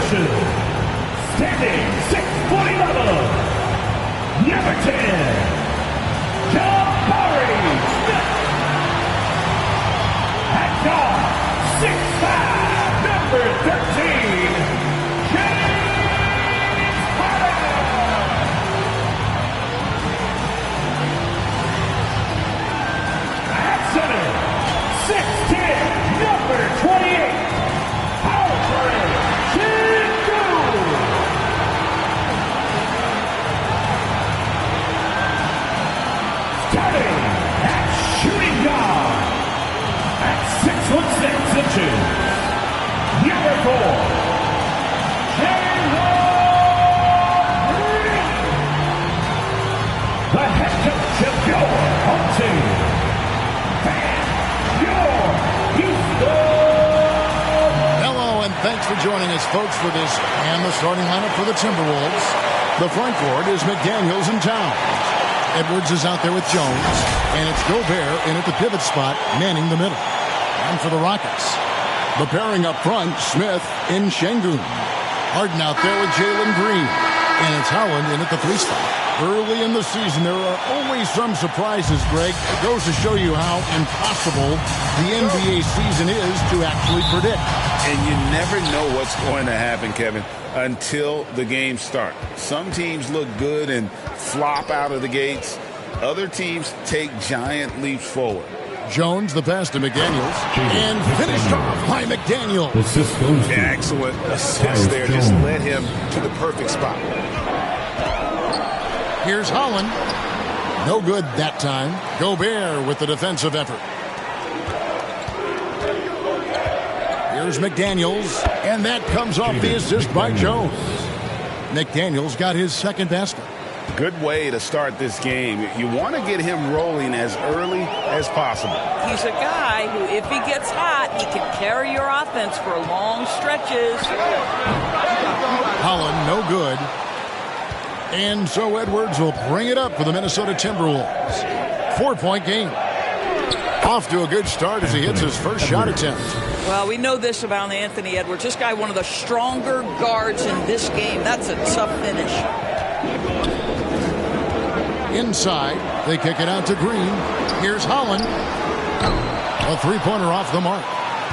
position, standing 6'11", number 10, at guard, 6'5", number 13, James Harden. At center, 6'10", number 28, Alfred Sengun. Starting at shooting guard, at 6'6", number 4, the head coach of your home team, Hello, and thanks for joining us, folks, for this and the starting lineup for the Timberwolves. The front court is McDaniels and Towns. Edwards is out there with Jones, and it's Gobert in at the pivot spot, manning the middle. And for the Rockets, the pairing up front, Smith in Sengun. Harden out there with Jalen Green, and it's Howland in at the 3 spot. Early in the season, there are always some surprises, Greg. It goes to show you how impossible the NBA season is to actually predict. And you never know what's going to happen, Kevin, until the games start. Some teams look good and flop out of the gates. Other teams take giant leaps forward. Jones, the pass to McDaniels, and finished off by McDaniels. Excellent assist there. Just led him to the perfect spot. Here's Holland. No good that time. Gobert with the defensive effort. Here's McDaniels, and that comes off the assist by Jones. McDaniels got his second basket. Good way to start this game. You want to get him rolling as early as possible. He's a guy who, if he gets hot, he can carry your offense for long stretches. Holland, no good. And so Edwards will bring it up for the Minnesota Timberwolves. 4-point game. Off to a good start as he hits his first shot attempt. Well, we know this about Anthony Edwards. This guy, one of the stronger guards in this game. That's a tough finish. Inside, they kick it out to Green. Here's Holland. A three-pointer off the mark.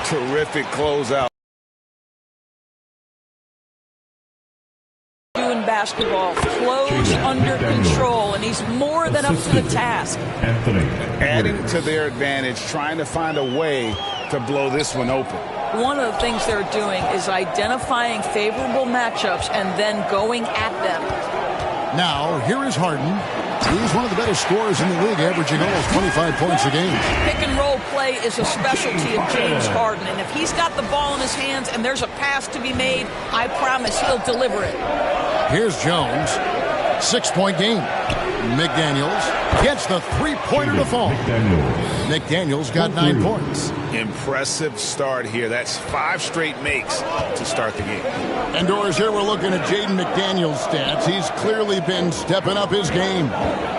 Terrific closeout. Doing basketball, close under control, and he's more than up to the task. Adding to their advantage, trying to find a way to blow this one open. One of the things they're doing is identifying favorable matchups and then going at them. Now, here is Harden. He's one of the better scorers in the league, averaging almost 25 points a game. Pick and roll play is a specialty of James Harden, and if he's got the ball in his hands and there's a pass to be made, I promise he'll deliver it. Here's Jones. 6-point game. McDaniels gets the three-pointer to fall. McDaniels got 9 points. Impressive start here. That's 5 straight makes to start the game. And Doris, here we're looking at Jaden McDaniels' stats. He's clearly been stepping up his game.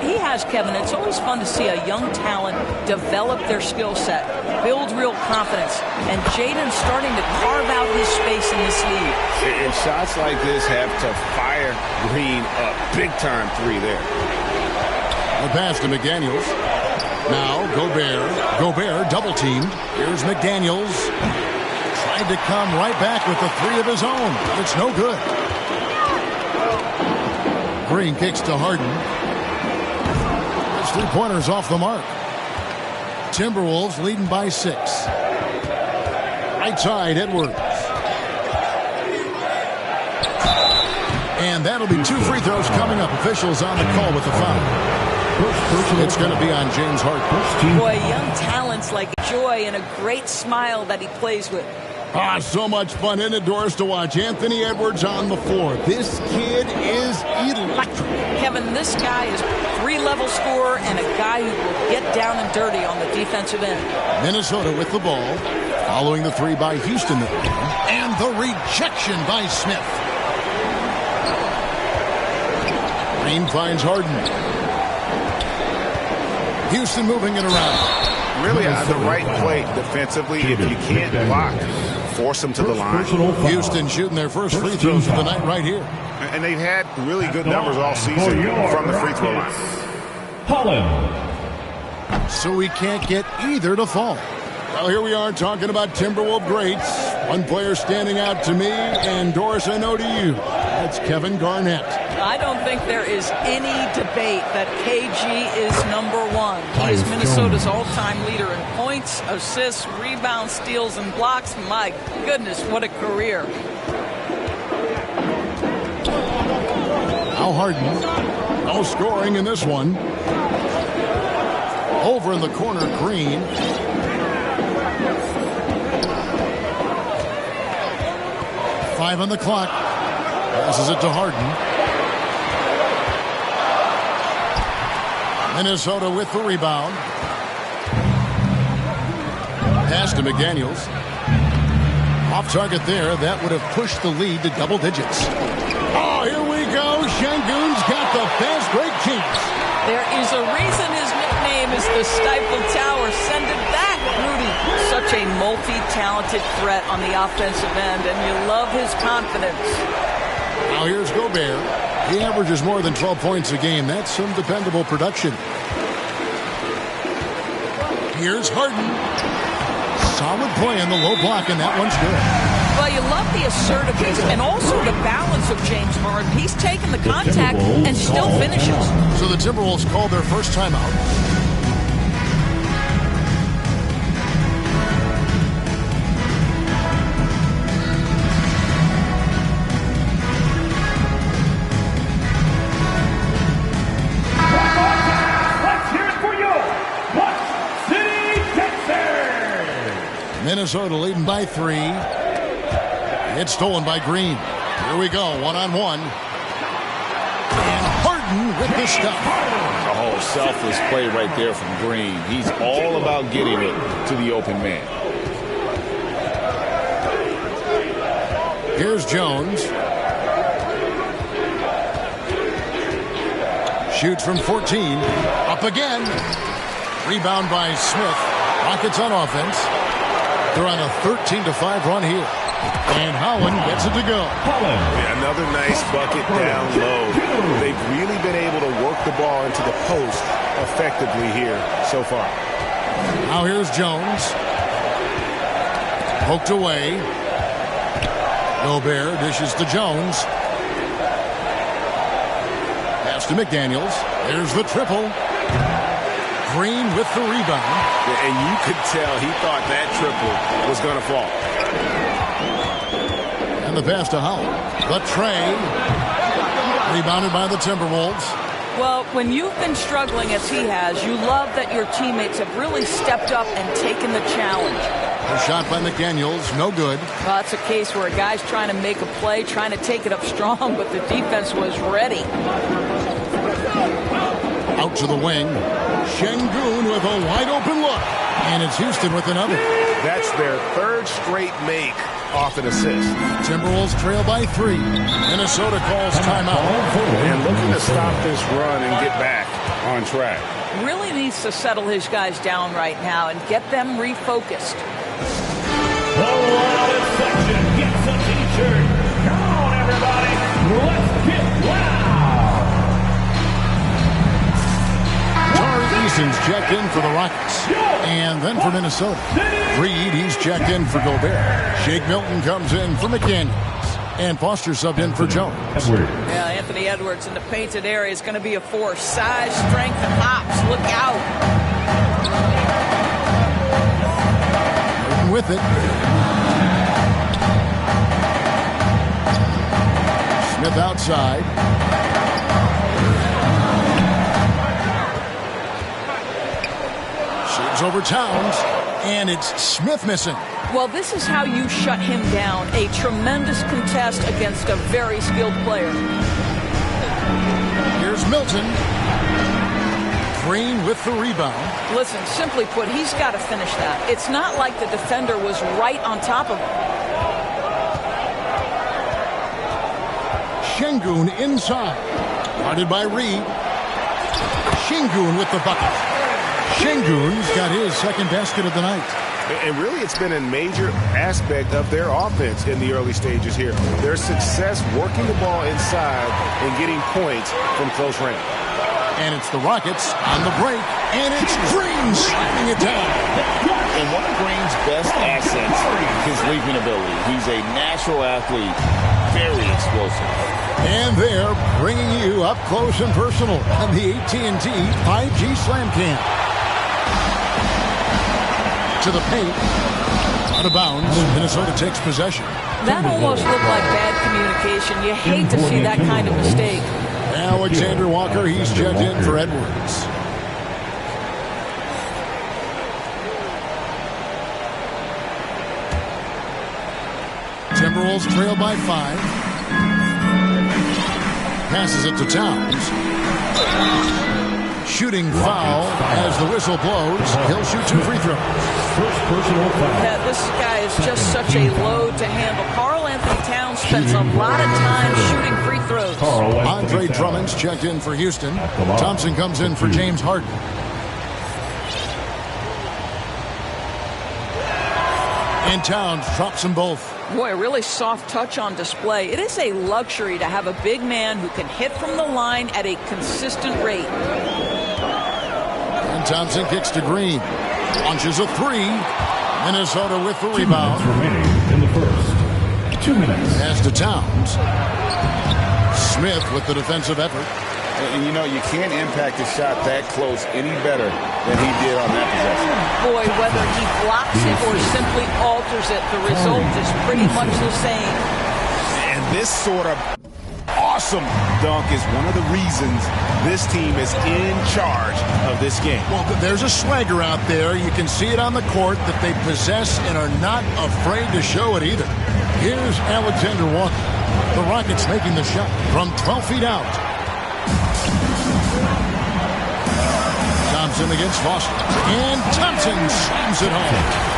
He has, Kevin. It's always fun to see a young talent develop their skill set, build real confidence, and Jaden's starting to carve out his space in this league. And shots like this have to fire Green up. Big-time 3 there. The pass to McDaniels. Now Gobert double-teamed. Here's McDaniels. Tried to come right back with the 3 of his own, but it's no good. Green kicks to Harden. His three-pointer's off the mark. Timberwolves leading by 6. Right side, Edwards. And that'll be 2 free throws coming up. Officials on the call with the foul. It's going to be on James Harden. Boy, young talents like joy and a great smile that he plays with. So much fun in it, Doris, to watch Anthony Edwards on the floor. This kid is electric. Kevin, this guy is a 3-level scorer and a guy who will get down and dirty on the defensive end. Minnesota with the ball, following the 3 by Houston. And the rejection by Smith. Green finds Harden. Houston moving it around. Really on the right play defensively. If you can't block, force them to the line. Houston shooting their first free throws of the night right here. And they've had really good numbers all season from the free throw line. Holland. So we can't get either to fall. Well, here we are talking about Timberwolves greats. One player standing out to me, and Doris, I know to you. That's Kevin Garnett. I don't think there is any debate that KG is number one. He is Minnesota's all-time leader in points, assists, rebounds, steals, and blocks. My goodness, what a career. Now Harden. No scoring in this one. Over in the corner, Green. Five on the clock. Passes it to Harden. Minnesota with the rebound. Pass to McDaniels. Off target there. That would have pushed the lead to double digits. Oh, here we go. Şengün's got the fast break chance. There is a reason his nickname is the Stifle Tower. Send it back, Rudy. Such a multi-talented threat on the offensive end, and you love his confidence. Now here's Gobert. He averages more than 12 points a game. That's some dependable production. Here's Harden. Solid play in the low block, and that one's good. Well, you love the assertiveness and also the balance of James Harden. He's taken the contact and still finishes. So the Timberwolves called their first timeout. Minnesota leading by 3. It's stolen by Green. Here we go, one-on-one. And Harden with the stuff. Oh, selfless play right there from Green. He's all about getting it to the open man. Here's Jones. Shoots from 14. Up again. Rebound by Smith. Rockets on offense. They're on a 13-5 run here. And Holland gets it to go. Yeah, another nice bucket down low. They've really been able to work the ball into the post effectively here so far. Now here's Jones. Poked away. Gobert dishes to Jones. Pass to McDaniels. There's the triple. Green with the rebound. And you could tell he thought that triple was going to fall. And the pass to Howell. The tray. Rebounded by the Timberwolves. Well, when you've been struggling as he has, you love that your teammates have really stepped up and taken the challenge. A shot by McDaniels. No good. Well, it's a case where a guy's trying to make a play, trying to take it up strong, but the defense was ready. Out to the wing. Şengün with a wide open look. And it's Houston with another. That's their third straight make off an assist. Timberwolves trail by 3. Minnesota calls timeout. And looking to stop this run and get back on track. Really needs to settle his guys down right now and get them refocused. The loudest section gets a t-shirt. Come on, everybody. Let's get loud. Tari Eason's checked in for the Rockets. And then for Minnesota. Reed, he's checked in for Gobert. Shake Milton comes in for McDaniels. And Foster subbed in for Jones. Yeah, Anthony Edwards in the painted area is going to be a force. Size, strength, and hops. Look out. With it. Smith outside. Shoots over Towns. And it's Smith missing. Well, this is how you shut him down. A tremendous contest against a very skilled player. Here's Milton. Green with the rebound. Listen, simply put, he's got to finish that. It's not like the defender was right on top of him. Şengün inside. Guarded by Reed. Şengün with the bucket. Şengün's got his second basket of the night. And really, it's been a major aspect of their offense in the early stages here. Their success working the ball inside and getting points from close range. And it's the Rockets on the break, and it's Green slamming it down. And one of Green's best assets, his leaping ability. He's a natural athlete, very explosive. And they're bringing you up close and personal on the AT&T 5G Slam Cam. To the paint, out of bounds, Minnesota takes possession. That almost looked like bad communication. You hate to see that kind of mistake. Alexander Walker, he's checked in for Edwards. Timberwolves trail by 5. Passes it to Towns. Shooting foul as the whistle blows. He'll shoot 2 free throws. First personal foul. Yeah, this guy is just such a load to handle. Karl Anthony Towns spends a lot of time shooting free throws. Andre Drummond's checked in for Houston. Thompson comes in for James Harden. And Towns drops them both. Boy, a really soft touch on display. It is a luxury to have a big man who can hit from the line at a consistent rate. And Thompson kicks to Green. Launches a 3. Minnesota with the rebound. 2 minutes remaining in the first. 2 minutes. Pass to Towns. Smith with the defensive effort. And you know, you can't impact a shot that close any better than he did on that possession. Boy, whether he blocks it or simply alters it, the result is pretty much the same. And this sort of awesome dunk is one of the reasons this team is in charge of this game. Well, there's a swagger out there. You can see it on the court that they possess and are not afraid to show it either. Here's Alexander Walker. The Rockets making the shot from 12 feet out. Thompson against Foster. And Thompson slams it home.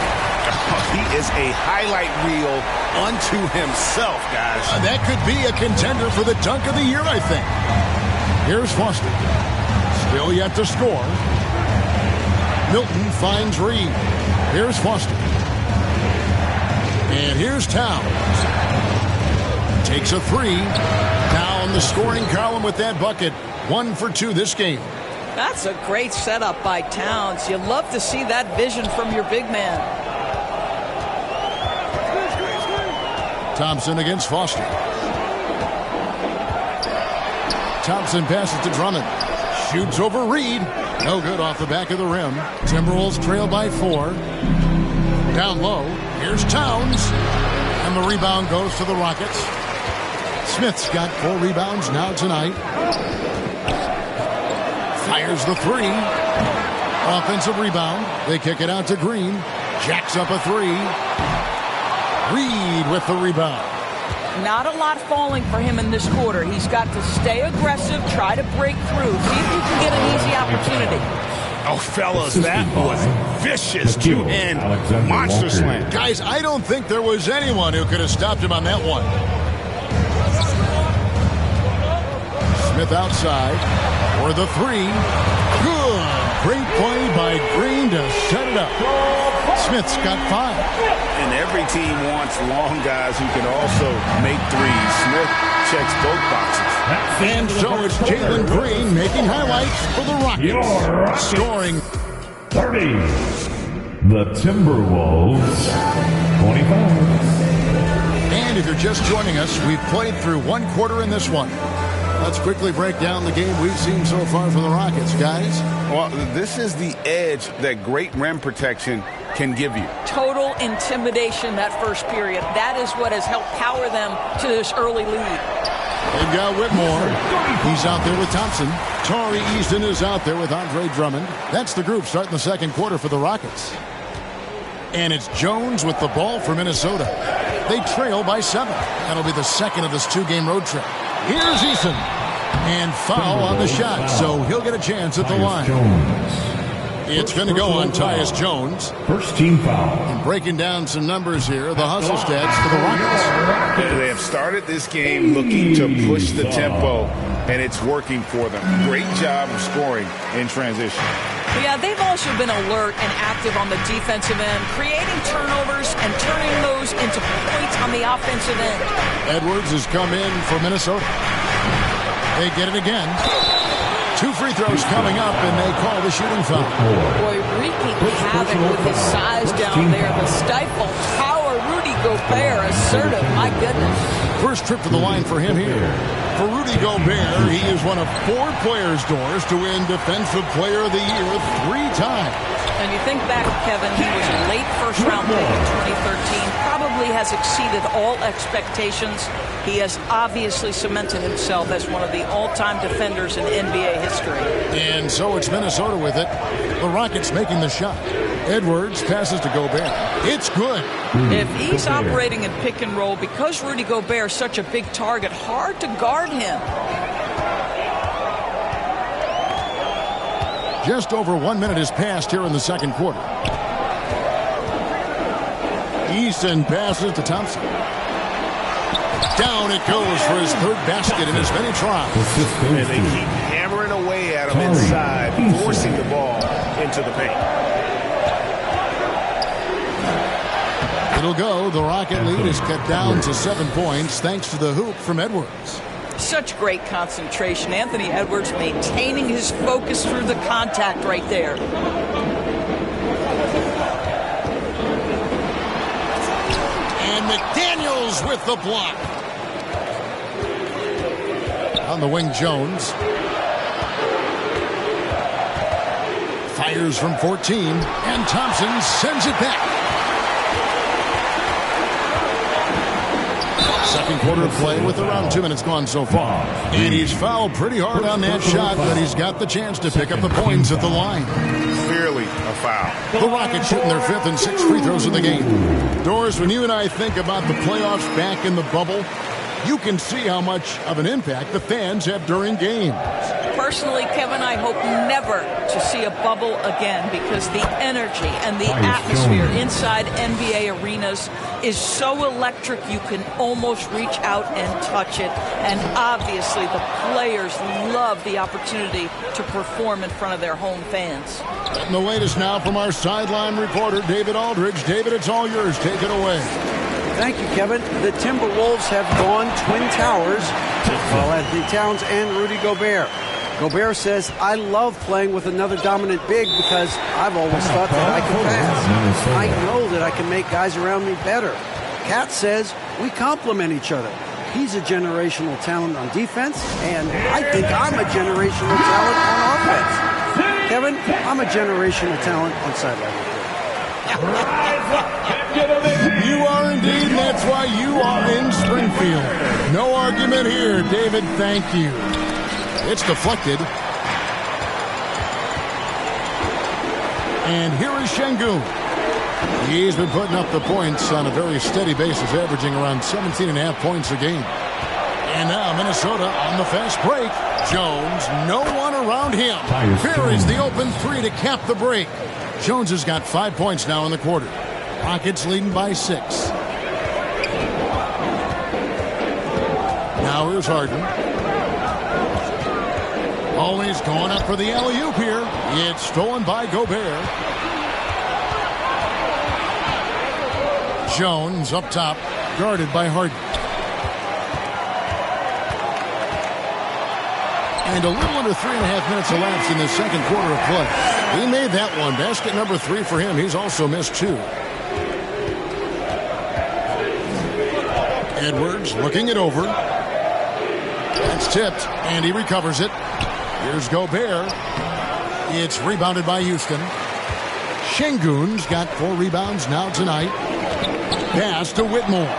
He is a highlight reel unto himself, guys. That could be a contender for the dunk of the year, I think. Here's Foster. Still yet to score. Milton finds Reed. Here's Foster. And here's Towns. Takes a 3. Down the scoring column with that bucket. 1 for 2 this game. That's a great setup by Towns. You love to see that vision from your big man. Thompson against Foster. Thompson passes to Drummond. Shoots over Reed. No good off the back of the rim. Timberwolves trail by 4. Down low. Here's Towns. And the rebound goes to the Rockets. Smith's got 4 rebounds now tonight. Fires the 3. Offensive rebound. They kick it out to Green. Jacks up a 3. Reed with the rebound. Not a lot falling for him in this quarter. He's got to stay aggressive, try to break through, see if he can get an easy opportunity. Oh, fellas, that was vicious two-hand monster slam. Guys, I don't think there was anyone who could have stopped him on that one. Smith outside for the 3. Good. Great play by Green to set it up. Smith's got 5. And every team wants long guys who can also make threes. Smith checks both boxes. And so it's Jalen Green making highlights for the Rockets. Scoring 30. The Timberwolves 25. And if you're just joining us, we've played through 1 quarter in this one. Let's quickly break down the game we've seen so far from the Rockets, guys. Well, this is the edge that great rim protection can give you. Total intimidation that first period. That is what has helped power them to this early lead. They've got Whitmore. He's out there with Thompson. Tari Easton is out there with Andre Drummond. That's the group starting the second quarter for the Rockets. And it's Jones with the ball for Minnesota. They trail by 7. That'll be the second of this 2-game road trip. Here's Easton. And foul on the shot, so he'll get a chance at the line. It's going to go on Tyus Jones. First team foul. And breaking down some numbers here, the hustle stats for the Rockets. They have started this game looking to push the tempo, and it's working for them. Great job of scoring in transition. Yeah, they've also been alert and active on the defensive end, creating turnovers and turning those into points on the offensive end. Edwards has come in for Minnesota. They get it again. 2 free throws coming up, and they call the shooting foul. Boy, wreaking havoc with his size down there. The stifle power, Rudy Gobert, assertive. My goodness. First trip to the line for him here. For Rudy Gobert, he is one of 4 players, Doris, to win Defensive Player of the Year 3 times. And you think back, Kevin, he was a late first-round pick in 2013. Probably has exceeded all expectations. He has obviously cemented himself as one of the all-time defenders in NBA history. And so it's Minnesota with it. The Rockets making the shot. Edwards passes to Gobert. It's good. If he's operating in pick and roll, because Rudy Gobert is such a big target, hard to guard him. Just over 1 minute has passed here in the second quarter. Easton passes to Thompson. Down it goes for his 3rd basket in as many tries. And they keep hammering away at him inside, forcing the ball into the paint. It'll go. The Rocket lead is cut down to 7 points thanks to the hoop from Edwards. Such great concentration. Anthony Edwards maintaining his focus through the contact right there. And McDaniels with the block. On the wing, Jones. Fires from 14. And Thompson sends it back. Second quarter of play with around 2 minutes gone so far. And he's fouled pretty hard on that shot, but he's got the chance to pick up the points at the line. Clearly a foul. The Rockets shooting their 5th and 6th free throws of the game. Doris, when you and I think about the playoffs back in the bubble, you can see how much of an impact the fans have during games. Personally, Kevin, I hope never to see a bubble again because the energy and the atmosphere inside NBA arenas is so electric you can almost reach out and touch it. And obviously the players love the opportunity to perform in front of their home fans. And the latest now from our sideline reporter, David Aldridge. David, it's all yours. Take it away. Thank you, Kevin. The Timberwolves have gone Twin Towers with Karl Anthony Towns and Rudy Gobert. Gobert says, I love playing with another dominant big because I've always thought that I can pass. I know that I can make guys around me better. Cat says, we complement each other. He's a generational talent on defense, and I think I'm a generational talent on offense. Kevin, I'm a generational talent on sideline. You are indeed, and that's why you are in Springfield. No argument here, David. Thank you. It's deflected. And here is Şengün. He's been putting up the points on a very steady basis, averaging around 17.5 points a game. And now Minnesota on the fast break. Jones, no one around him. Here is the open 3 to cap the break. Jones has got 5 points now in the quarter. Rockets leading by 6. Now here's Harden. Always going up for the alley-oop here. It's stolen by Gobert. Jones up top, guarded by Harden. And a little under 3.5 minutes elapsed in the second quarter of play. He made that one. Basket number 3 for him. He's also missed 2. Edwards looking it over. That's tipped, and he recovers it. Here's Gobert. It's rebounded by Houston. Şengün's got 4 rebounds now tonight. Pass to Whitmore.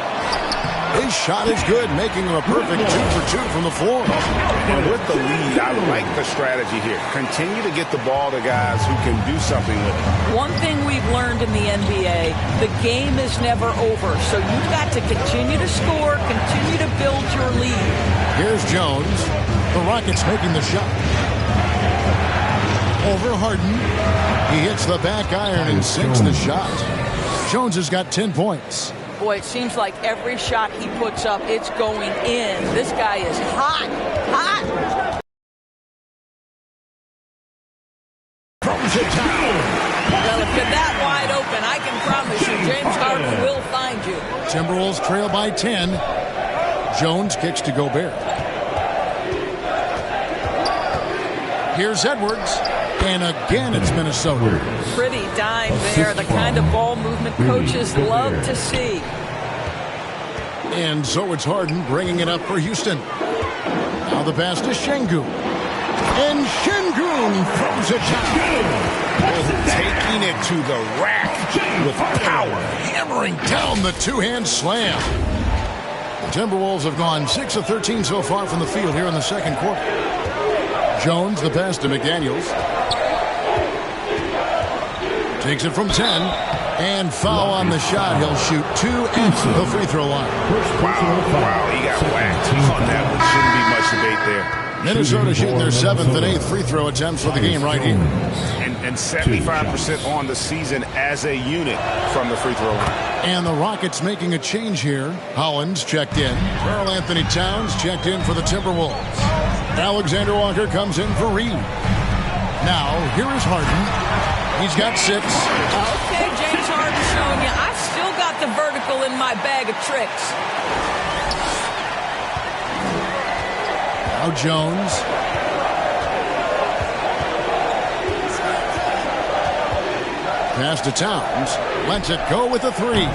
His shot is good, making him a perfect 2 for 2 from the floor. And with the lead, I like the strategy here. Continue to get the ball to guys who can do something with it. One thing we've learned in the NBA, the game is never over. So you've got to continue to score, continue to build your lead. Here's Jones. The Rockets making the shot. Over Harden. He hits the back iron and sinks the shot. Jones has got 10 points. Boy, it seems like every shot he puts up, it's going in. This guy is hot, hot. From throws it down. Well, if you're that wide open, I can promise you James Harden will find you. Timberwolves trail by 10. Jones kicks to Gobert. Here's Edwards. And again, it's Minnesota. Pretty dime there. The kind of ball movement coaches love to see. And so it's Harden bringing it up for Houston. Now the pass to Şengün. And Şengün throws it down. Taking it to the rack with power. Hammering down the two-hand slam. The Timberwolves have gone 6 of 13 so far from the field here in the second quarter. Jones, the pass to McDaniels. Takes it from 10. And foul on the shot. He'll shoot 2 at the free throw line. Wow, he got whacked on that one. Shouldn't be much debate there. Minnesota shooting their 7th and 8th free throw attempts for the game right here. And 75% on the season as a unit from the free throw line. And the Rockets making a change here. Hollins checked in. Karl Anthony Towns checked in for the Timberwolves. Alexander Walker comes in for Reed. Now, here is Harden. He's got 6. Okay, James Harden showing you. I've still got the vertical in my bag of tricks. Now Jones. Pass to Towns. Lets it go with a 3.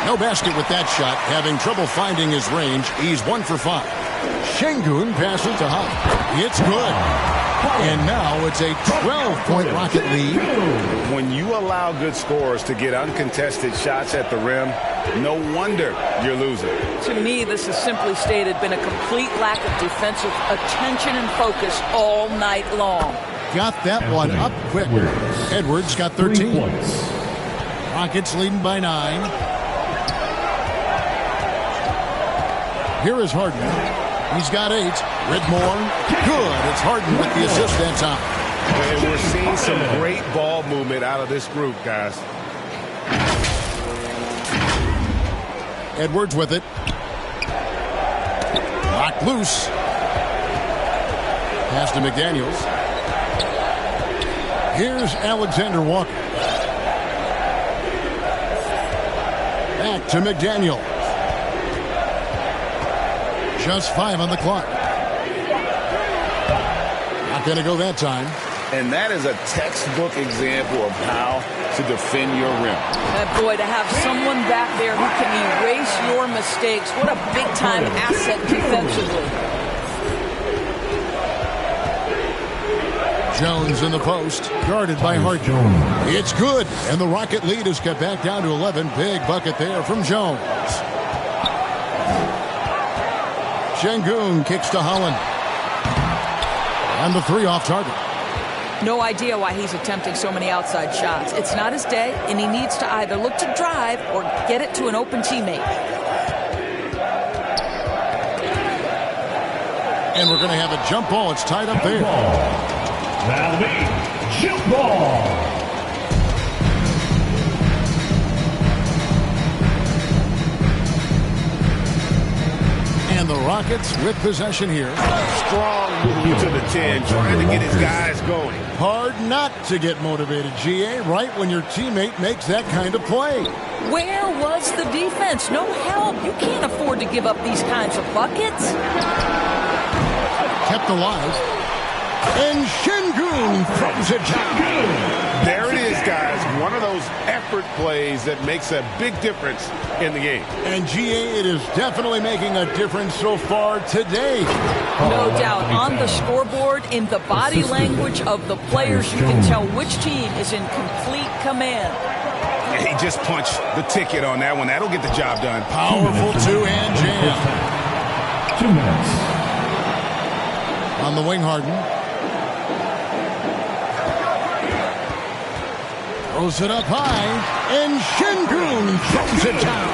No basket with that shot. Having trouble finding his range. He's 1 for 5. Şengün passes to Hunt. It's good. And now it's a 12-point Rocket lead. When you allow good scorers to get uncontested shots at the rim, no wonder you're losing. To me, this has simply stated been a complete lack of defensive attention and focus all night long. Got that one up quick. Edwards got 13. Rockets leading by 9. Here is Harden. He's got 8. Whitmore, good. It's Harden with the assist that time. And we're seeing some great ball movement out of this group, guys. Edwards with it. Locked loose. Pass to McDaniels. Here's Alexander Walker. Back to McDaniels. Just 5 on the clock. Not going to go that time. And that is a textbook example of how to defend your rim. Boy, to have someone back there who can erase your mistakes, what a big-time asset defensively. Jones in the post, guarded by Harden. It's good, and the Rocket lead is cut back down to 11. Big bucket there from Jones. Şengün kicks to Holland. And the 3 off target. No idea why he's attempting so many outside shots. It's not his day, and he needs to either look to drive or get it to an open teammate. And we're going to have a jump ball. It's tied up there. That'll be jump ball. And the Rockets with possession here. Strong move to the 10, trying to get his guys going. Hard not to get motivated, GA, right when your teammate makes that kind of play. Where was the defense? No help. You can't afford to give up these kinds of buckets. Kept alive. And Şengün throws it down. There it is, guys. One of those effort plays that makes a big difference in the game. And GA, it is definitely making a difference so far today. No doubt. On the scoreboard, in the body language of the players, you can tell which team is in complete command. He just punched the ticket on that one. That'll get the job done. Powerful two-hand jam. 2 minutes. On the wing, Harden. Throws it up high, and Şengün throws it down.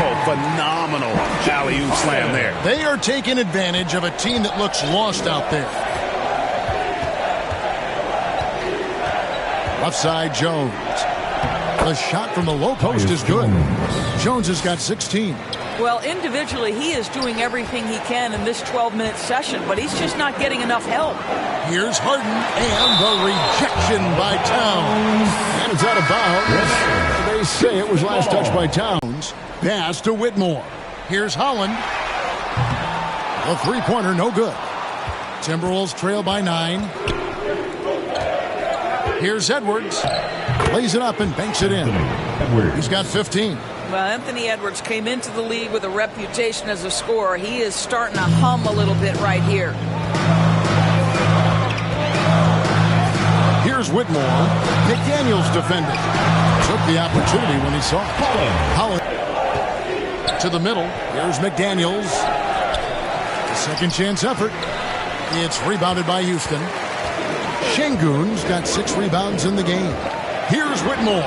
Oh, phenomenal alley-oop slam there. They are taking advantage of a team that looks lost out there. Left side, Jones. The shot from the low post is good. Jones has got 16. Well, individually, he is doing everything he can in this 12-minute session, but he's just not getting enough help. Here's Harden, and the rejection by Towns. And it's out of bounds. They say it was last touched by Towns. Pass to Whitmore. Here's Holland. The three-pointer, no good. Timberwolves trail by 9. Here's Edwards. Lays it up and banks it in. He's got 15. Well, Anthony Edwards came into the league with a reputation as a scorer. He is starting to hum a little bit right here. Here's Whitmore. McDaniels defended. Took the opportunity when he saw it. Holland to the middle. Here's McDaniels. A second chance effort. It's rebounded by Houston. Şengün's got 6 rebounds in the game. Here's Whitmore.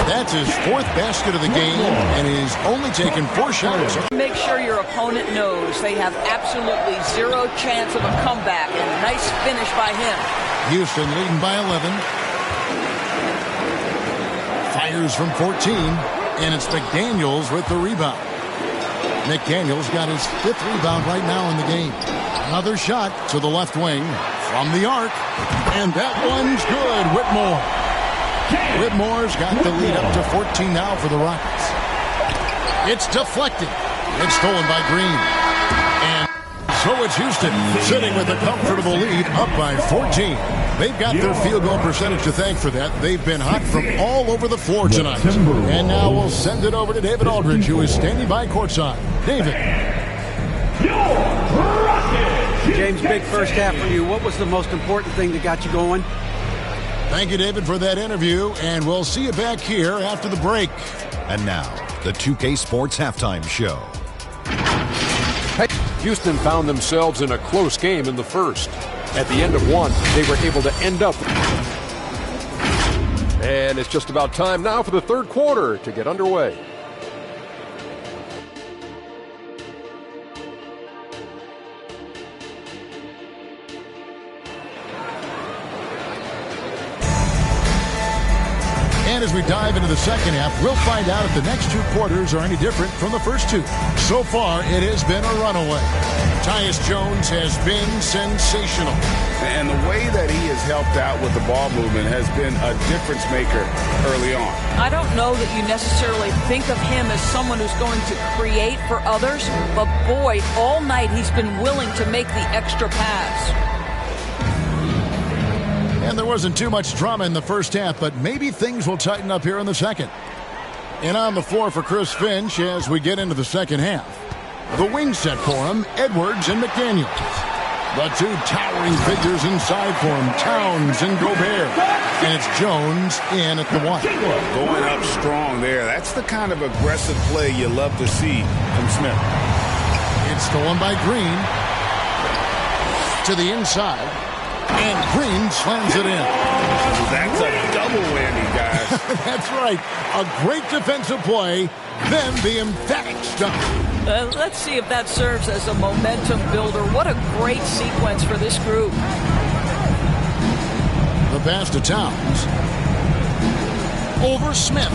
That's his 4th basket of the game, and he's only taken 4 shots. Make sure your opponent knows they have absolutely 0 chance of a comeback, and a nice finish by him. Houston leading by 11. Fires from 14, and it's McDaniels with the rebound. McDaniels got his 5th rebound right now in the game. Another shot to the left wing from the arc, and that one's good. Whitmore's got the lead up to 14 now for the Rockets. It's deflected. It's stolen by Green. And so it's Houston sitting with a comfortable lead up by 14. They've got their field goal percentage to thank for that. They've been hot from all over the floor tonight. And now we'll send it over to David Aldridge, who is standing by courtside. David. James, big first half for you. What was the most important thing that got you going? Thank you, David, for that interview, and we'll see you back here after the break. And now, the 2K Sports Halftime Show. Houston found themselves in a close game in the first. At the end of one, they were able to end up. And it's just about time now for the third quarter to get underway. And as we dive into the second half, we'll find out if the next 2 quarters are any different from the first 2. So far, it has been a runaway. Tyus Jones has been sensational. And the way that he has helped out with the ball movement has been a difference maker early on. I don't know that you necessarily think of him as someone who's going to create for others, but boy, all night he's been willing to make the extra pass. And there wasn't too much drama in the first half, but maybe things will tighten up here in the second. And on the floor for Chris Finch as we get into the second half. The wing set for him, Edwards and McDaniels. The 2 towering figures inside for him, Towns and Gobert. And it's Jones in at the 1. Going up strong there. That's the kind of aggressive play you love to see from Smith. It's stolen by Green. To the inside. And Green slams it in. That's a double whammy, guys. That's right. A great defensive play, then the emphatic stop. Let's see if that serves as a momentum builder. What a great sequence for this group. The pass to Towns. Over Smith.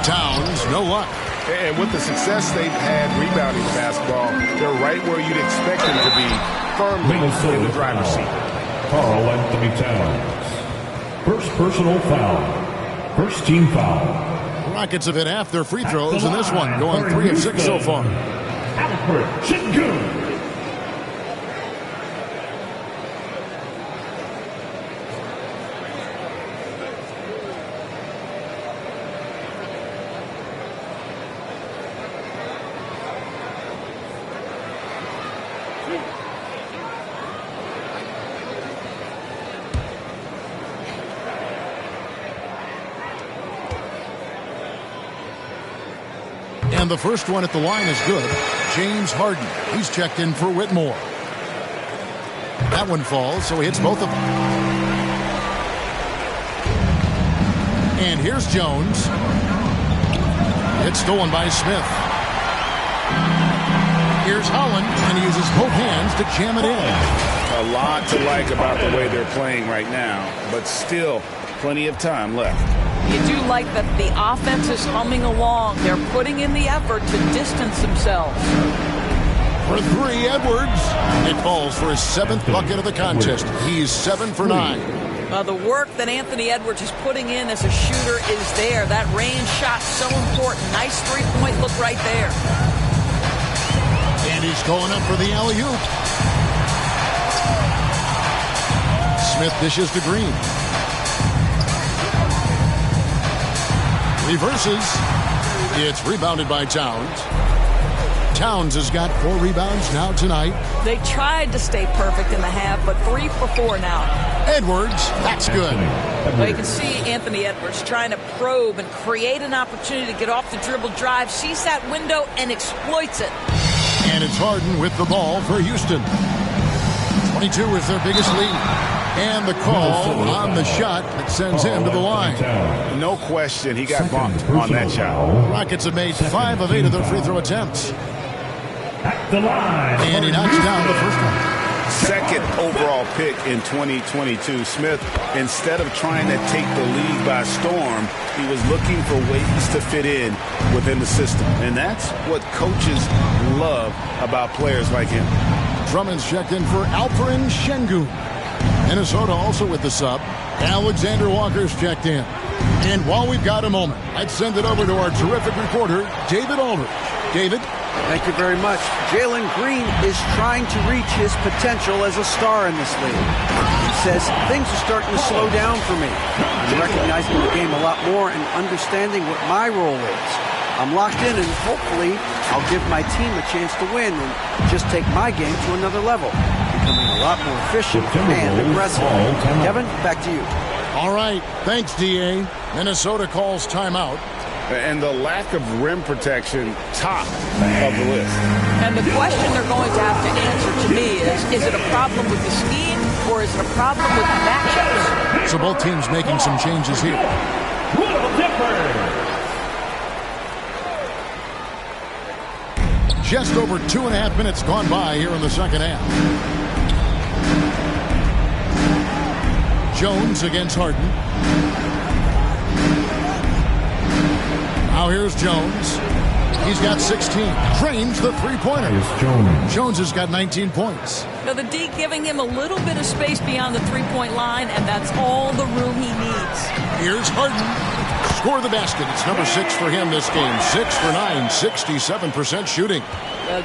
Towns, no luck. And with the success they've had rebounding the basketball, they're right where you'd expect them to be, firmly in the driver's seat. Karl Anthony Towns. First personal foul. First team foul. Rockets have hit half their free throws in this one, going 3 of 6 so far. Şengün. And the first one at the line is good. James Harden. He's checked in for Whitmore. That one falls, so he hits both of them. And here's Jones. It's stolen by Smith. Here's Holland, and he uses both hands to jam it in. A lot to like about the way they're playing right now, but still plenty of time left. You do like that the offense is humming along. They're putting in the effort to distance themselves. For three, Edwards. It falls for his 7th bucket of the contest. He's 7 for 9. The work that Anthony Edwards is putting in as a shooter is there. That range shot so important. Nice three-point look right there. And he's going up for the alley-oop. Smith dishes to Green. Reverses. It's rebounded by Towns. Towns has got 4 rebounds now tonight. They tried to stay perfect in the half, but 3 for 4 now. Edwards, that's good. Well, you can see Anthony Edwards trying to probe and create an opportunity to get off the dribble drive, sees that window and exploits it. And it's Harden with the ball for Houston. 22 is their biggest lead. And the call on the shot that sends him to the line. No question, he got bumped on that shot. Rockets have made 5 of 8 of their free throw attempts. At the line. And he knocks down the first one. Second overall pick in 2022. Smith, instead of trying to take the league by storm, he was looking for ways to fit in within the system. And that's what coaches love about players like him. Drummond's checked in for Alperen Şengün. Minnesota also with the sub. Alexander Walker's checked in. And while we've got a moment, let's send it over to our terrific reporter, David Aldridge. David? Thank you very much. Jalen Green is trying to reach his potential as a star in this league. He says, things are starting to slow down for me. I'm recognizing the game a lot more and understanding what my role is. I'm locked in, and hopefully I'll give my team a chance to win and just take my game to another level, becoming a lot more efficient and aggressive. Kevin, back to you. All right. Thanks, D.A. Minnesota calls timeout. And the lack of rim protection, top of the list. And the question they're going to have to answer to me is it a problem with the scheme or is it a problem with the matchups? So both teams making some changes here. Little Dipper. Just over 2.5 minutes gone by here in the second half. Jones against Harden. Now here's Jones. He's got 16. Drains the three-pointer. Jones has got 19 points. Now the D giving him a little bit of space beyond the three-point line, and that's all the room he needs. Here's Harden. Score the basket. It's number 6 for him this game. 6 for 9, 67% shooting.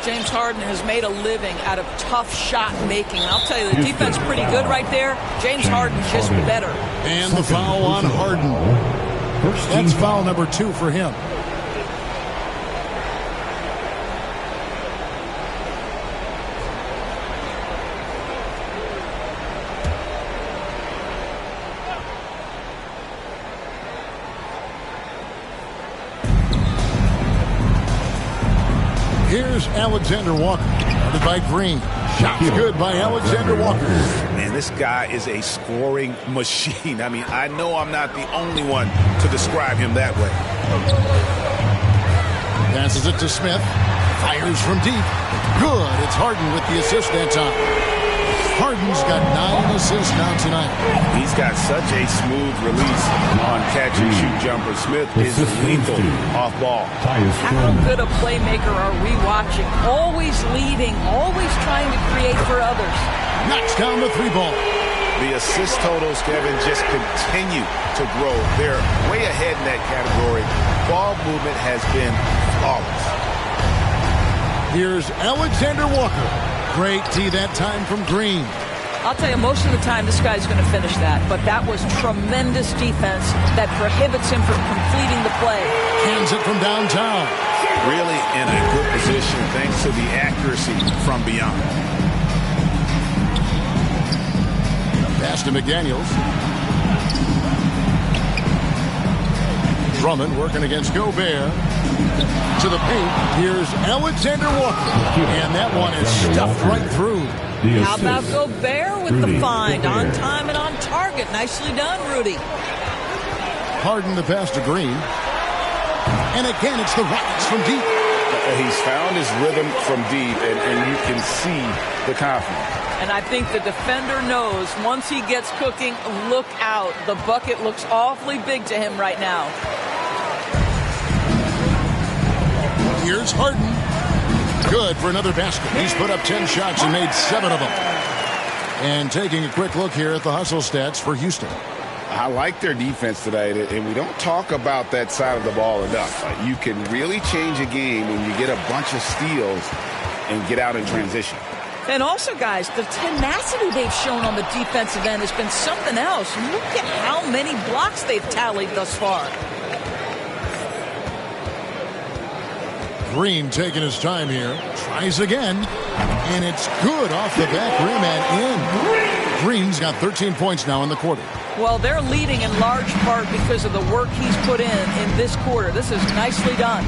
James Harden has made a living out of tough shot making. And I'll tell you, the defense pretty good right there. James Harden's just better. And the foul on Harden. That's foul number 2 for him. Here's Alexander Walker, guarded by Green. Shots good by Alexander Walker. Man, this guy is a scoring machine. I mean, I know I'm not the only one to describe him that way. Passes it to Smith. Fires from deep. Good. It's Harden with the assist that time. Harden's got 9 assists now tonight. He's got such a smooth release on catch-and-shoot jumper. Smith is lethal off ball. How good a playmaker are we watching? Always leading, always trying to create for others. Knocks down the 3-ball. The assist totals, Kevin, just continue to grow. They're way ahead in that category. Ball movement has been flawless. Here's Alexander Walker. Great D that time from Green. I'll tell you, most of the time this guy's going to finish that, but that was tremendous defense that prohibits him from completing the play. Hands it from downtown. Really in a good position thanks to the accuracy from beyond. Pass to McDaniels. Drummond working against Gobert. To the paint. Here's Alexander Walker. And that one is stuffed right through. How about Gobert with the find? On time and on target. Nicely done, Rudy. Harden the pass to Green. And again, it's the Rockets from deep. He's found his rhythm from deep, and you can see the confidence. And I think the defender knows once he gets cooking, look out. The bucket looks awfully big to him right now. Here's Harden. Good for another basket. He's put up 10 shots and made 7 of them. And taking a quick look here at the hustle stats for Houston. I like their defense tonight, and we don't talk about that side of the ball enough. You can really change a game when you get a bunch of steals and get out in transition. And also, guys, the tenacity they've shown on the defensive end has been something else. Look at how many blocks they've tallied thus far. Green taking his time here. Tries again. And it's good off the back rim and in. Green's got 13 points now in the quarter. Well, they're leading in large part because of the work he's put in this quarter. This is nicely done.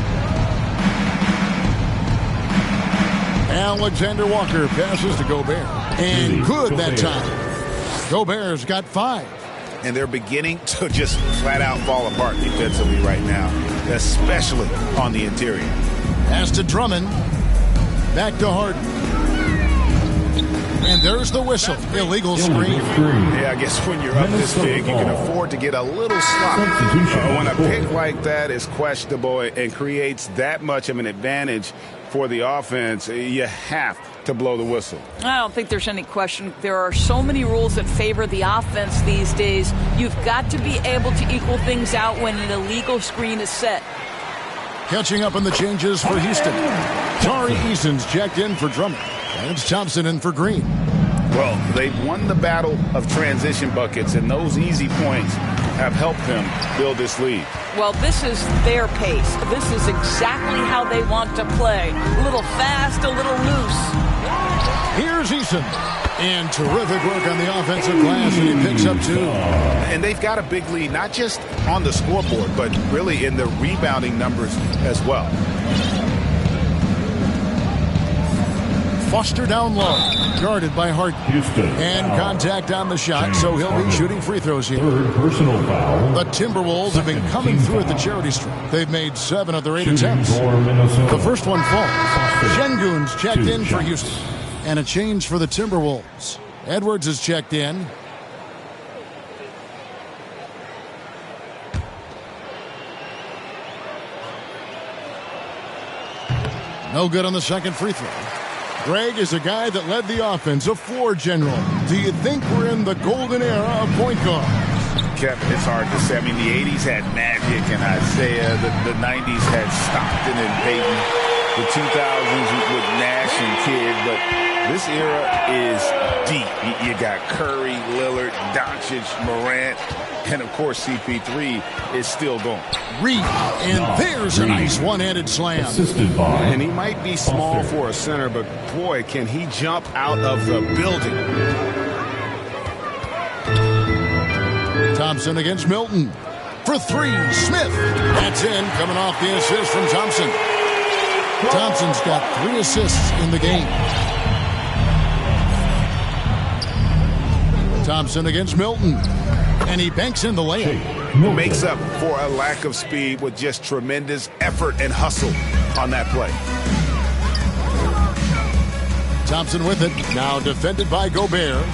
Alexander Walker passes to Gobert. And good that time. Gobert's got 5. And they're beginning to just flat out fall apart defensively right now, especially on the interior. Pass to Drummond. Back to Harden. And there's the whistle. Illegal screen. Yeah, I guess when you're up this big, you can afford to get a little sloppy. When a pick like that is questionable and creates that much of an advantage for the offense, you have to blow the whistle. I don't think there's any question. There are so many rules that favor the offense these days. You've got to be able to equal things out when an illegal screen is set. Catching up on the changes for Houston. Tari Eason's checked in for Drummond. And it's Thompson in for Green. Well, they've won the battle of transition buckets, and those easy points have helped them build this lead. Well, this is their pace. This is exactly how they want to play. A little fast, a little loose. Here's Eason. And terrific work on the offensive glass, and he picks up 2. And they've got a big lead, not just on the scoreboard, but really in the rebounding numbers as well. Foster down low, guarded by Harden. And contact on the shot, so he'll be shooting free throws here. The Timberwolves have been coming through at the charity stripe. They've made 7 of their 8 attempts. The first one falls. Şengün's checked in for Houston. And a change for the Timberwolves. Edwards is checked in. No good on the second free throw. Greg is a guy that led the offense, a floor general. Do you think we're in the golden era of point guards? Kevin, it's hard to say. I mean, the 80s had Magic and Isaiah. The 90s had Stockton and Payton. The 2000s with Nash and Kidd. But this era is deep. You got Curry, Lillard, Doncic, Morant, and, of course, CP3 is still going. Reed, and there's a nice one-handed slam. And he might be small for a center, but, boy, can he jump out of the building. Thompson against Milton. For 3, Smith. That's in, coming off the assist from Thompson. Thompson's got 3 assists in the game. Thompson against Milton. And he banks in the layup. Makes up for a lack of speed with just tremendous effort and hustle on that play. Thompson with it. Now defended by Gobert.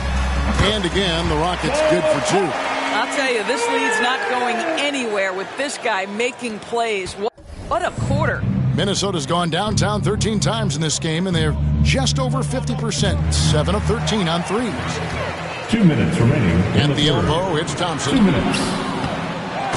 And again, the Rockets good for 2. I'll tell you, this lead's not going anywhere with this guy making plays. What a quarter. Minnesota's gone downtown 13 times in this game, and they're just over 50%. 7 of 13 on threes. 2 minutes remaining. At the elbow, it's Thompson. 2 minutes.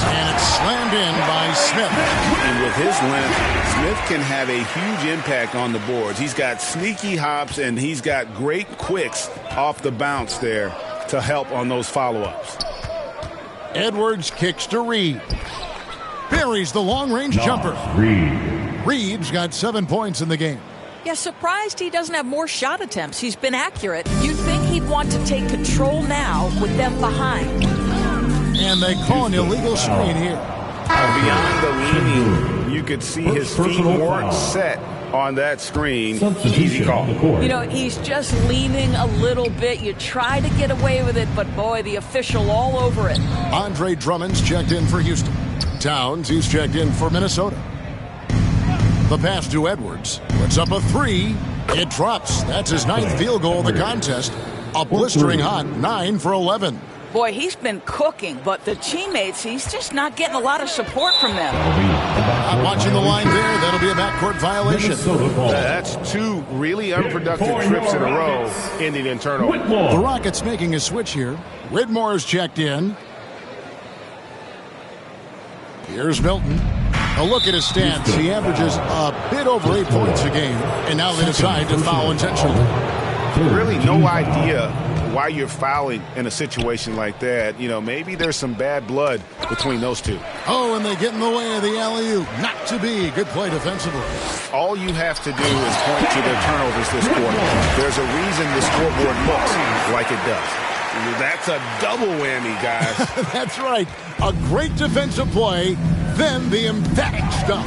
And it's slammed in by Smith. And with his length, Smith can have a huge impact on the boards. He's got sneaky hops, and he's got great quicks off the bounce there to help on those follow-ups. Edwards kicks to Reed. Buries the long-range jumper. Reed's got 7 points in the game. Yeah, surprised he doesn't have more shot attempts. He's been accurate. You'd think he'd want to take control now with them behind. And they call an illegal screen here. Beyond the leaning, you could see his feet weren't set on that screen. Easy call. You know, he's just leaning a little bit. You try to get away with it, but boy, the official all over it. Andre Drummond's checked in for Houston. Towns, he's checked in for Minnesota. The pass to Edwards. Puts up a 3. It drops. That's his 9th field goal of the contest. A blistering hot 9 for 11. Boy, he's been cooking, but the teammates, he's just not getting a lot of support from them. Not watching the line there. That'll be a backcourt violation. That's 2 really unproductive trips in a row, ending in turnover. The Rockets making a switch here. Whitmore's checked in. Here's Milton. A look at his stats. He averages a bit over 8 points a game, and now they decide to foul intentionally. Really no idea why you're fouling in a situation like that. You know, maybe there's some bad blood between those two. Oh, and they get in the way of the alley-oop. Not to be. Good play defensively. All you have to do is point to their turnovers this quarter. There's a reason the scoreboard looks like it does. That's a double whammy, guys. That's right. A great defensive play, then the emphatic stuff.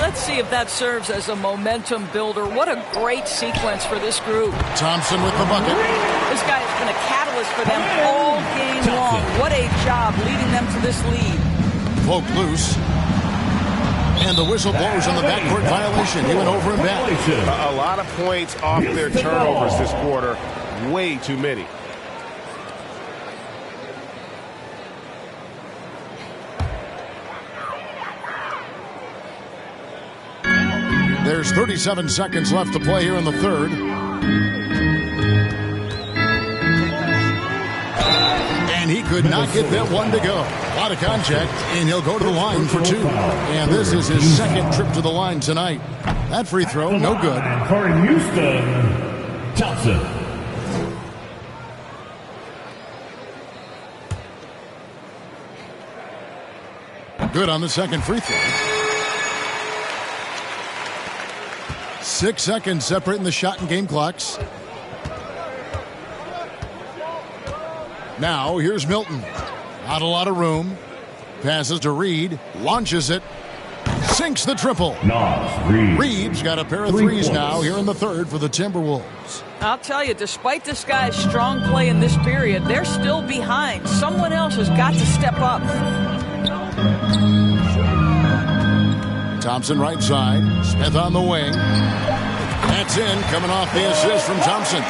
Let's see if that serves as a momentum builder. What a great sequence for this group. Thompson with the bucket. This guy has been a catalyst for them all game long. What a job leading them to this lead. Poke loose. And the whistle blows on the backcourt violation. He went over and back. A lot of points off their turnovers this quarter. Way too many. There's 37 seconds left to play here in the third. And he could not get that one to go. A lot of contact, and he'll go to the line for 2. And this is his second trip to the line tonight. That free throw, no good. For Houston, Thompson. Good on the second free throw. 6 seconds separating the shot and game clocks. Now, here's Milton. Not a lot of room. Passes to Reed. Launches it. Sinks the triple. Reed's got a pair of threes now here in the third for the Timberwolves. I'll tell you, despite this guy's strong play in this period, they're still behind. Someone else has got to step up. Thompson right side. Smith on the wing. That's in, coming off the assist from Thompson.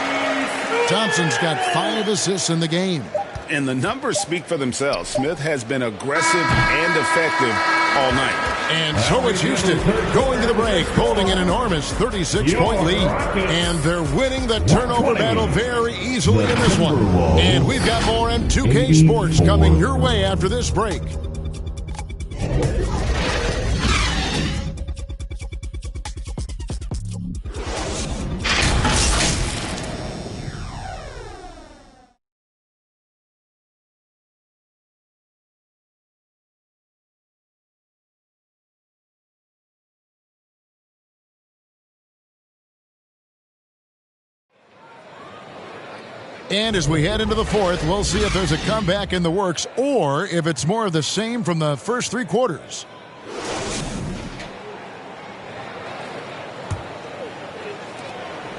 Thompson's got 5 assists in the game. And the numbers speak for themselves. Smith has been aggressive and effective all night. And so it's Houston going to the break, holding an enormous 36-point lead. And they're winning the turnover battle very easily in this one. And we've got more M2K Sports coming your way after this break. And as we head into the fourth, we'll see if there's a comeback in the works or if it's more of the same from the first 3 quarters.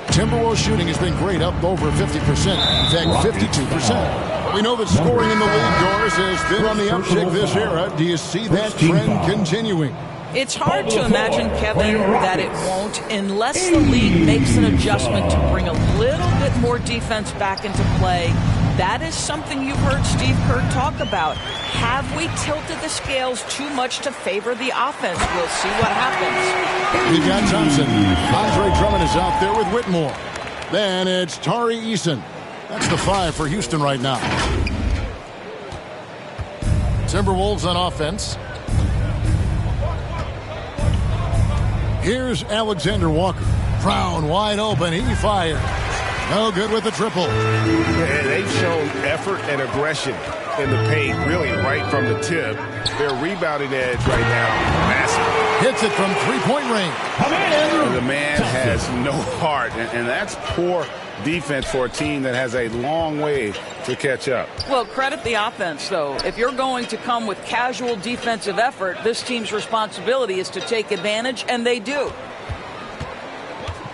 Timberwolves shooting has been great, up over 50%. In fact, 52%. We know that scoring in the league, Doris, has been on the uptick this era. Do you see that trend continuing? It's hard to imagine, Kevin, that it won't unless the league makes an adjustment to bring a little bit more defense back into play. That is something you've heard Steve Kerr talk about. Have we tilted the scales too much to favor the offense? We'll see what happens. We've got Thompson. Andre Drummond is out there with Whitmore. Then it's Tari Eason. That's the 5 for Houston right now. Timberwolves on offense. Here's Alexander Walker. Brown wide open. He fires. No good with the triple. And they've shown effort and aggression in the paint, really right from the tip. Their rebounding edge right now, massive. Hits it from 3-point range. The man has no heart, and that's poor defense for a team that has a long way to catch up. Well, credit the offense, though. If you're going to come with casual defensive effort, this team's responsibility is to take advantage, and they do.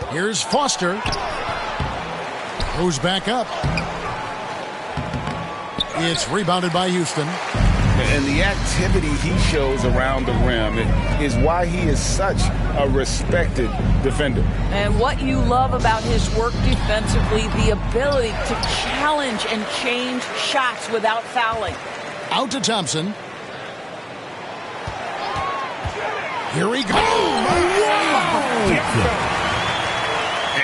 Here's Foster. Goes back up. It's rebounded by Houston. And the activity he shows around the rim is why he is such a respected defender. And what you love about his work defensively, the ability to challenge and change shots without fouling. Out to Thompson. Here he goes.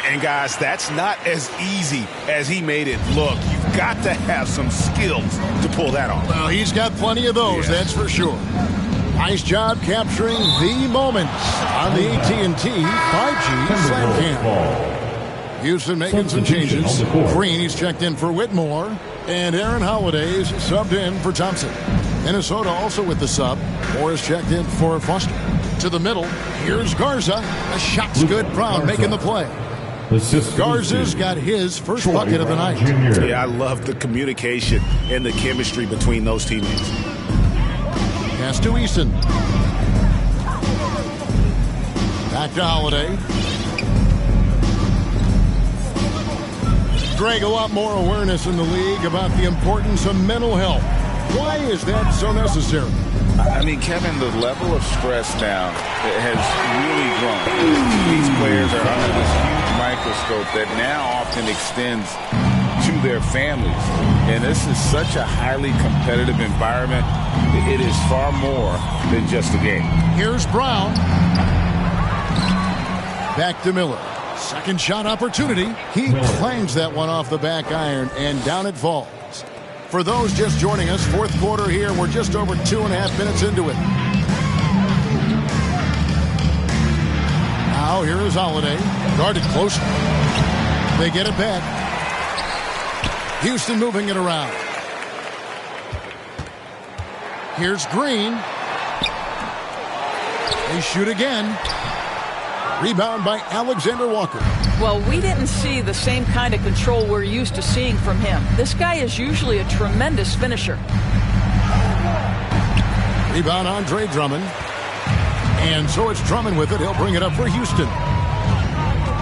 And guys, that's not as easy as he made it look. You've got to have some skills to pull that off. Well, he's got plenty of those, that's for sure. Nice job capturing the moments on the AT&T 5G Slam Cam. Houston making some changes. Green, he's checked in for Whitmore. And Aaron Holiday's subbed in for Thompson. Minnesota also with the sub. Moore is checked in for Foster. To the middle, here's Garza. A shot's good. Brown making the play. Garza's got his first bucket of the night. Yeah, I love the communication and the chemistry between those teammates. Pass to Easton. Back to Holiday. Greg, a lot more awareness in the league about the importance of mental health. Why is that so necessary? I mean, Kevin, the level of stress now has really grown. These players are under this huge microscope that now often extends to their families. And this is such a highly competitive environment. It is far more than just a game. Here's Brown. Back to Miller. Second shot opportunity. He clangs that one off the back iron, and down it falls. For those just joining us, fourth quarter here. We're just over 2.5 minutes into it. Now here is Holiday. Guarded close. They get it back. Houston moving it around. Here's Green. They shoot again. Rebound by Alexander Walker. Well, we didn't see the same kind of control we're used to seeing from him. This guy is usually a tremendous finisher. Rebound Andre Drummond. And so it's Drummond with it. He'll bring it up for Houston.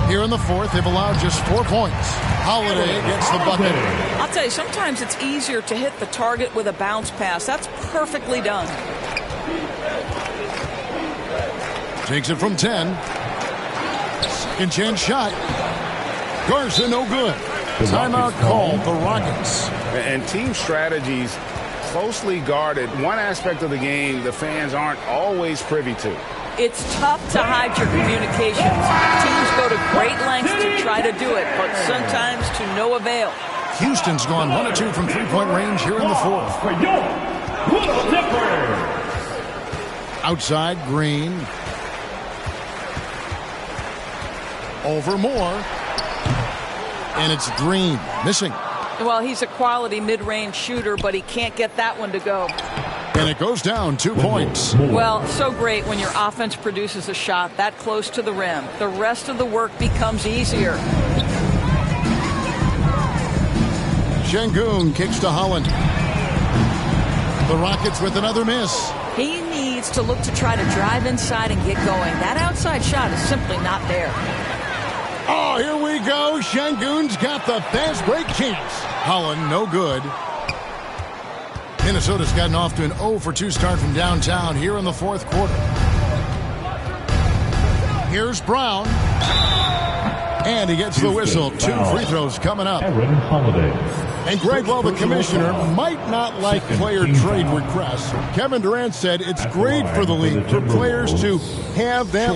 Here in the fourth, they've allowed just 4 points. Holiday gets the bucket. I'll tell you, sometimes it's easier to hit the target with a bounce pass. That's perfectly done. Takes it from 10. Second chance shot. Garza no good. Timeout called the Rockets. And team strategies closely guarded. One aspect of the game the fans aren't always privy to. It's tough to hide your communications. Teams go to great lengths to try to do it, but sometimes to no avail. Houston's gone 1 of 2 from three-point range here in the fourth. Outside, Green. Over Moore. And it's Green missing. Well, he's a quality mid-range shooter, but he can't get that one to go. And it goes down 2 points. Well, so great when your offense produces a shot that close to the rim. The rest of the work becomes easier. Şengün kicks to Holland. The Rockets with another miss. He needs to look to try to drive inside and get going. That outside shot is simply not there. Oh, here we go. Şengün's got the fast break chance. Holland, no good. Minnesota's gotten off to an 0 for 2 start from downtown here in the fourth quarter. Here's Brown. And he gets the whistle. 2 free throws coming up. And Greg, while the commissioner might not like player trade requests, Kevin Durant said it's great for the league for players to have that